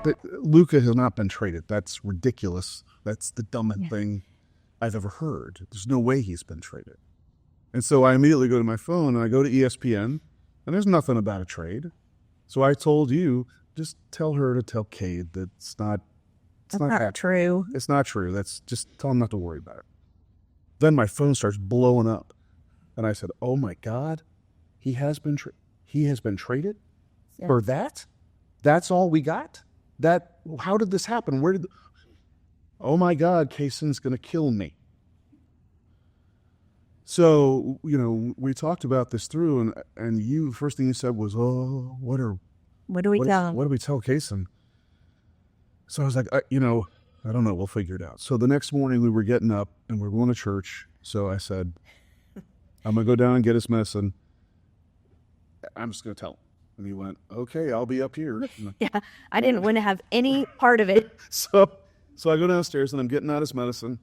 But Luka has not been traded. That's ridiculous. That's the dumbest thing I've ever heard. There's no way he's been traded. And so I immediately go to my phone and I go to ESPN, and there's nothing about a trade. So I told you, just tell her to tell Cade that it's not true. It's not true. That's just tell him not to worry about it. Then my phone starts blowing up, and I said, "Oh my God, he has been traded for that? That's all we got? How did this happen? Oh my God, Cason's going to kill me." So, we talked about this through, and you, first thing you said was, "Oh, what do we tell Cason?" So I was like, I don't know, we'll figure it out. So the next morning we were getting up and we were going to church. So I said, I'm going to go down and get his medicine. I'm just going to tell him. And he went, okay, I'll be up here. Yeah, I didn't want to have any part of it. So I go downstairs and I'm getting out his medicine.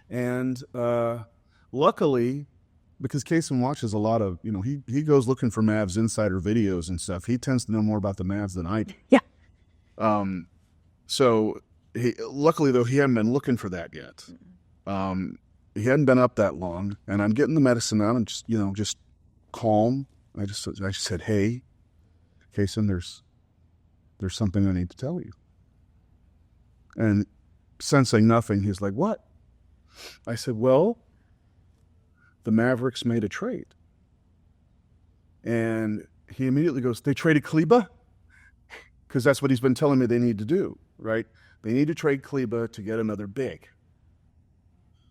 And luckily, because Cason watches a lot of, he goes looking for Mavs insider videos and stuff. He tends to know more about the Mavs than I do. Yeah. So luckily, though, he hadn't been looking for that yet. He hadn't been up that long, and I'm getting the medicine out and just calm. I just said, "Hey, Cason, there's something I need to tell you." And sensing nothing, he's like, "What?" I said, "Well, the Mavericks made a trade." And he immediately goes, "They traded Kleba?" Because that's what he's been telling me they need to do, right? They need to trade Kleba to get another big.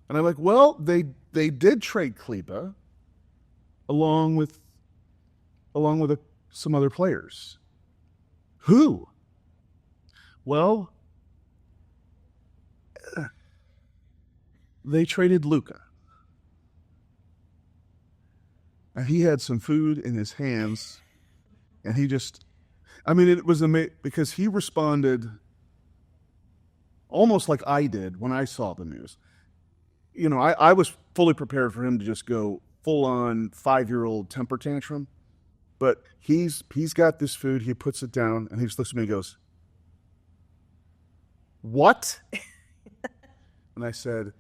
And I'm like, well, they did trade Kleba along with some other players. Who? Well, they traded Luka. And he had some food in his hands, and he just... it was amazing because he responded almost like I did when I saw the news. I was fully prepared for him to just go full-on 5-year-old temper tantrum, but he's got this food, he puts it down, and he just looks at me and goes, "What?" And I said,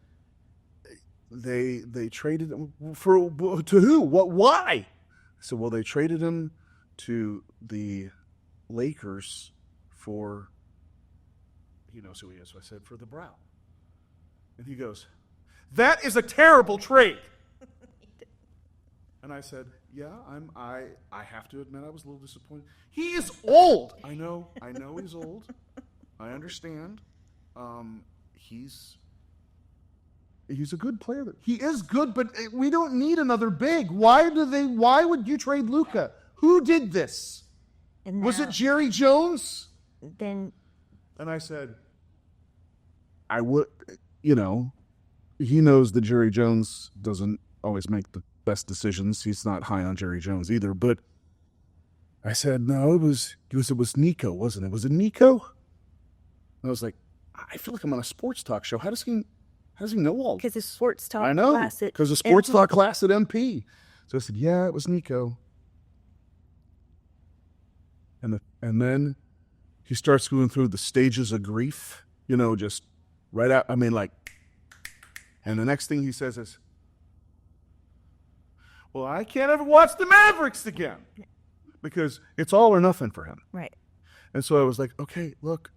they traded him to who? What? Why? I said, well, they traded him to the Lakers for, he knows who he is. So I said, for the Brow. And he goes, "That is a terrible trade." And I said, yeah, I have to admit I was a little disappointed. He is old. I know he's old. I understand. He's a good player. He is good, but we don't need another big. Why would you trade Luka? Who did this? Was it Jerry Jones? Then, and I said, I would, he knows that Jerry Jones doesn't always make the best decisions. He's not high on Jerry Jones either. But I said, no, it was Nico, wasn't it? Was it Nico? And I was like, I feel like I'm on a sports talk show. How does he know all? Because it's sports talk. I know, because the sports talk class at MP. So I said, yeah, it was Nico. And then he starts going through the stages of grief, just right out. And the next thing he says is, well, I can't ever watch the Mavericks again, because it's all or nothing for him. Right. And so I was like, okay, look,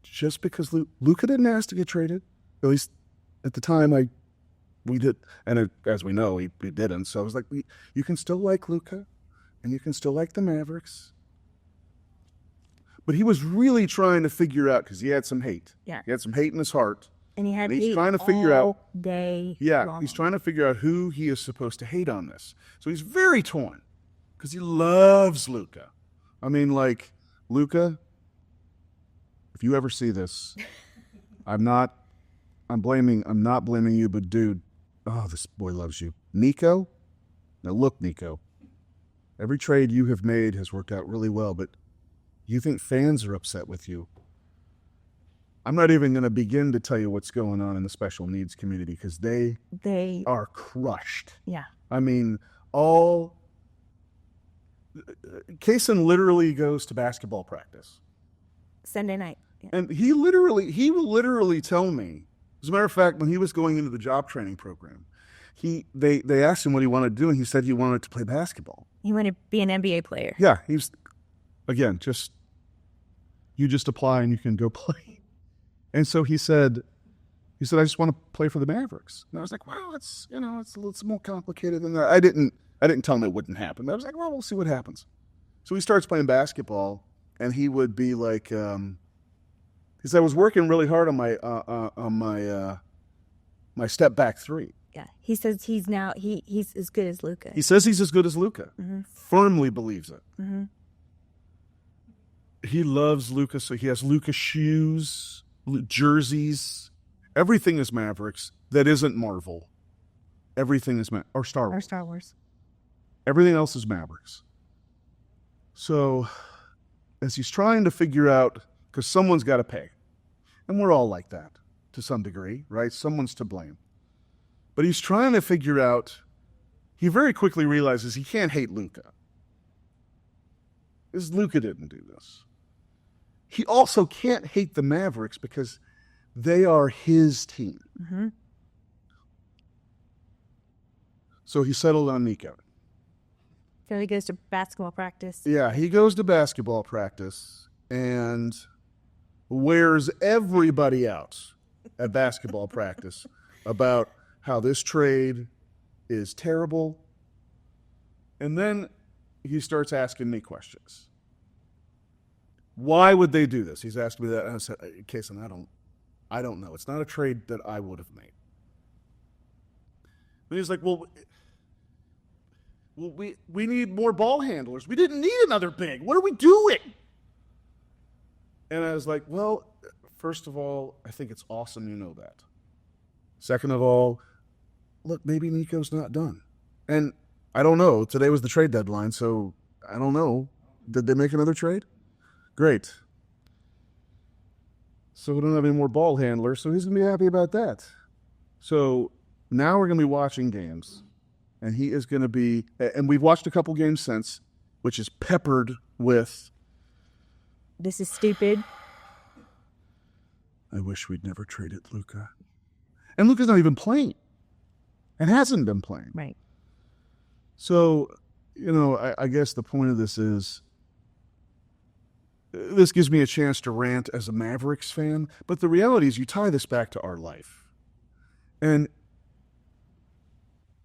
just because Luka didn't ask to get traded, at least at the time we did, and as we know, he didn't. So I was like, you can still like Luka, and you can still like the Mavericks. But he was really trying to figure out, because he had some hate. Yeah. He had some hate in his heart. And he had he's hate trying to figure out all day long. He's trying to figure out who he is supposed to hate on this. So he's very torn, because he loves Luka. Luka, if you ever see this, I'm not blaming you, but dude, this boy loves you. Nico, now look, Nico, every trade you have made has worked out really well, but you think fans are upset with you. I'm not even going to begin to tell you what's going on in the special needs community, because they Cason literally goes to basketball practice. Sunday night. Yeah. And he will literally tell me, as a matter of fact, when he was going into the job training program, they asked him what he wanted to do, and he said he wanted to play basketball. He wanted to be an NBA player. Yeah, again, you just apply and you can go play. And so he said, I just want to play for the Mavericks. And I was like, well, it's more complicated than that. I didn't tell him it wouldn't happen. But I was like, well, we'll see what happens. So he starts playing basketball, and he would be like, he said, I was working really hard on my step back three. Yeah. He says he's as good as Luka. He says he's as good as Luka. Mm-hmm. Firmly believes it. Mm-hmm. He loves Luka, so he has Luka shoes, jerseys. Everything is Mavericks that isn't Marvel. Everything is or Star Wars. Or Star Wars. Everything else is Mavericks. So as he's trying to figure out, because someone's got to pay, and we're all like that to some degree, right? Someone's to blame. But he's trying to figure out, he very quickly realizes he can't hate Luka. Because Luka didn't do this. He also can't hate the Mavericks because they are his team. Mm-hmm. So he settled on Nico. So he goes to basketball practice. Yeah, he goes to basketball practice and wears everybody out at basketball practice about how this trade is terrible. And then he starts asking me questions. Why would they do this? He's asked me that. And I said, Cason, I don't know. It's not a trade that I would have made. And he's like, well, we need more ball handlers. We didn't need another big. What are we doing? And I was like, well, first of all, I think it's awesome you know that. Second of all, look, maybe Nico's not done. And I don't know. Today was the trade deadline, so I don't know. Did they make another trade? Great. So we don't have any more ball handlers, so he's going to be happy about that. So now we're going to be watching games, and he is going to be, and we've watched a couple games since, which is peppered with, this is stupid. I wish we'd never traded Luka. And Luka's not even playing, and hasn't been playing. Right. So, I guess the point of this is, this gives me a chance to rant as a Mavericks fan, but the reality is you tie this back to our life. And,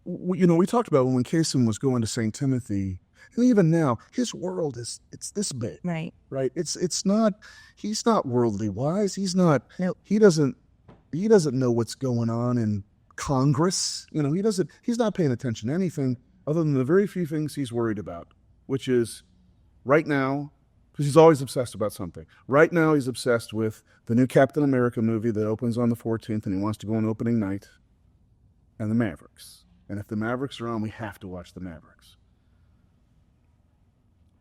we talked about when Cason was going to St. Timothy, and even now, his world it's this big. Right. Right? It's not, he's not worldly wise. He's not, Nope. He doesn't know what's going on in Congress. He's not paying attention to anything other than the very few things he's worried about, which is right now, because he's always obsessed about something. Right now, he's obsessed with the new Captain America movie that opens on the 14th, and he wants to go on opening night, and the Mavericks. And if the Mavericks are on, we have to watch the Mavericks.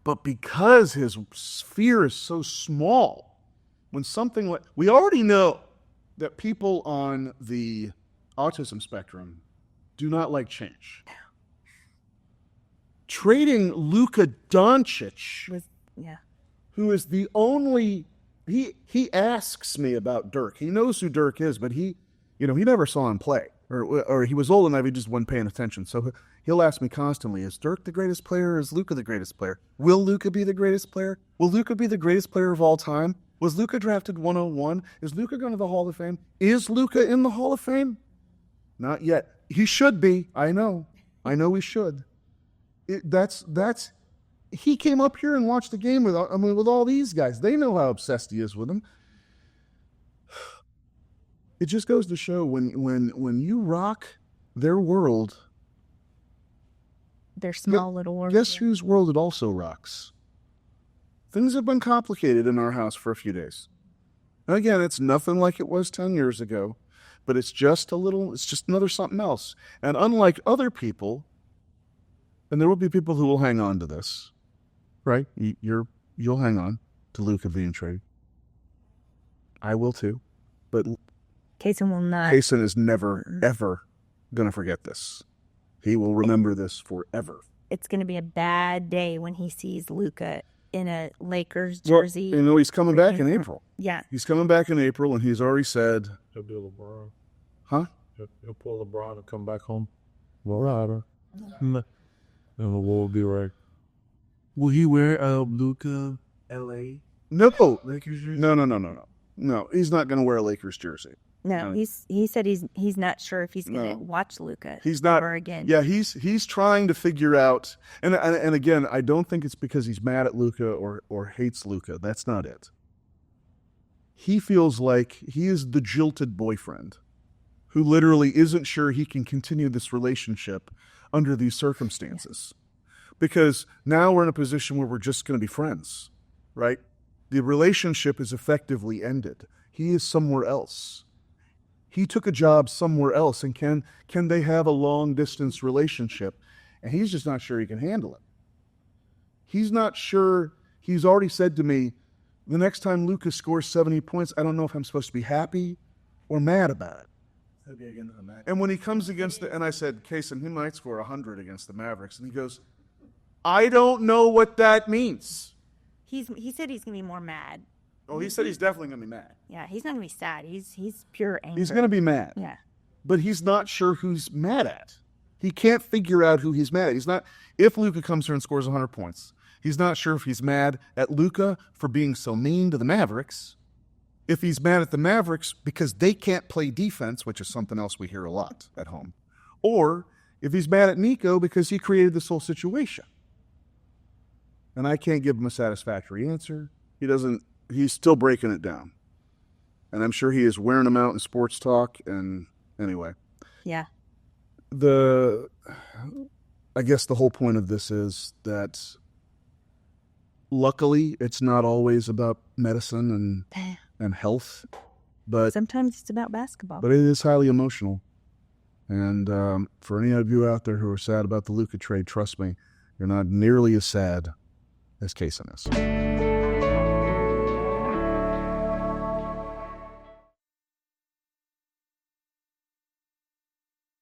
But because his sphere is so small, when something like, we already know that people on the autism spectrum do not like change. Trading Luka Doncic, who is the only, he asks me about Dirk. He knows who Dirk is, but he never saw him play, or he was old enough, he just wasn't paying attention. So he'll ask me constantly, is Dirk the greatest player, or is Luka the greatest player? Will Luka be the greatest player? Will Luka be the greatest player of all time? Was Luka drafted 101? Is Luka going to the Hall of Fame? Is Luka in the Hall of Fame? Not yet. He should be. I know he should. He came up here and watched the game with all these guys. They know how obsessed he is with him. It just goes to show when you rock their world, their small little world. Guess whose world it also rocks? Things have been complicated in our house for a few days. And again, it's nothing like it was 10 years ago, but it's just another something else. And unlike other people, and there will be people who will hang on to this, right? You'll hang on to Luka being traded. I will too, but Cason will not. Cason is never, ever going to forget this. He will remember this forever. it's going to be a bad day when he sees Luka in a Lakers Well, jersey. you know, he's coming back in April. Yeah. He's coming back in April, and he's already said, He'll be LeBron. huh? He'll pull LeBron and come back home. Well, and the world will be right. Will he wear Luka LA? No. Lakers jersey? No. No, he's not going to wear a Lakers jersey. No, he said he's not sure if he's going to watch Luka He's not ever again. Yeah, he's trying to figure out, and again, I don't think it's because he's mad at Luka or hates Luka. That's not it. He feels like he is the jilted boyfriend who literally isn't sure he can continue this relationship under these circumstances. Because now we're in a position where we're just going to be friends, right? The relationship is effectively ended. He is somewhere else. He took a job somewhere else, and can they have a long-distance relationship? And he's just not sure he can handle it. He's not sure. He's already said to me, the next time Luka scores 70 points, I don't know if I'm supposed to be happy or mad about it. And when he comes against and I said, Cason, he might score 100 against the Mavericks. And he goes, I don't know what that means. He said he's going to be more mad. Oh, he said he's definitely going to be mad. Yeah, he's not going to be sad. He's pure anger. He's going to be mad. Yeah. But he's not sure who's mad at. He can't figure out who he's mad at. He's not. If Luka comes here and scores 100 points, he's not sure if he's mad at Luka for being so mean to the Mavericks. If he's mad at the Mavericks because they can't play defense, which is something else we hear a lot at home. Or if he's mad at Nico because he created this whole situation. And I can't give him a satisfactory answer. He's still breaking it down. And I'm sure he is wearing them out in sports talk. And anyway. Yeah. I guess the whole point of this is that luckily it's not always about medicine and health, but sometimes it's about basketball. But it is highly emotional. And for any of you out there who are sad about the Luka trade, trust me, you're not nearly as sad as Cason is.